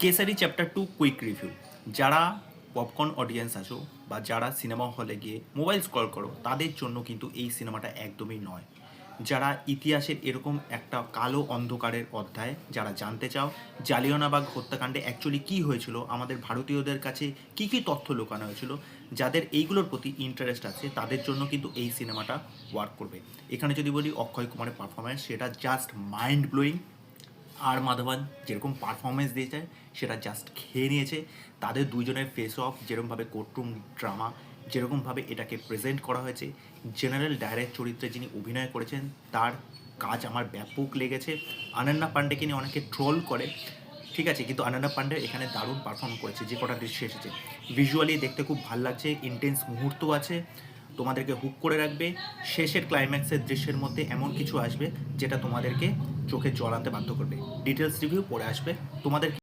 Kesari chapter 2 quick review. যারা popcorn audience আছো বা যারা সিনেমা হলে গিয়ে মোবাইল স্ক্রল করো তাদের জন্য কিন্তু এই সিনেমাটা একদমই নয়। যারা ইতিহাসের এরকম একটা কালো অন্ধকারের অধ্যায় যারা জানতে চাও, জালিয়ানওয়ালাবাগ হত্যাকাণ্ডে অ্যাকচুয়ালি কী হয়েছিল, আমাদের ভারতীয়দের কাছে কী কী তথ্য লুকানো হয়েছিল, যাদের এইগুলোর প্রতি ইন্টারেস্ট আছে তাদের জন্য কিন্তু এই সিনেমাটা ওয়ার্ক করবে। এখানে যদি বলি অক্ষয় কুমারের পারফরমেন্স, সেটা জাস্ট মাইন্ড ব্লোয়িং। আর মাধবন যেরকম পারফরমেন্স দিয়েছে সেটা জাস্ট খেয়ে নিয়েছে। তাদের দুজনের ফেস অফ, যেরকমভাবে কোর্টরুম ড্রামা, যেরকমভাবে এটাকে প্রেজেন্ট করা হয়েছে, জেনারেল ডায়ারের চরিত্রে যিনি অভিনয় করেছেন তার কাজ আমার ব্যাপক লেগেছে। অনন্যা পাণ্ডেকে নিয়ে অনেকে ট্রোল করে, ঠিক আছে, কিন্তু অনন্যা পাণ্ডে এখানে দারুণ পারফর্ম করেছে। যে কটা দৃশ্য এসেছে ভিজুয়ালি দেখতে খুব ভালো লাগছে, ইন্টেন্স মুহূর্ত আছে, তোমাদেরকে হুক করে রাখবে। শেষের ক্লাইম্যাক্সের দৃশ্যের মধ্যে এমন কিছু আসবে যেটা তোমাদেরকে চোখে জল আনতে বাধ্য করবে। ডিটেলস রিভিউ পরে আসবে। তোমাদের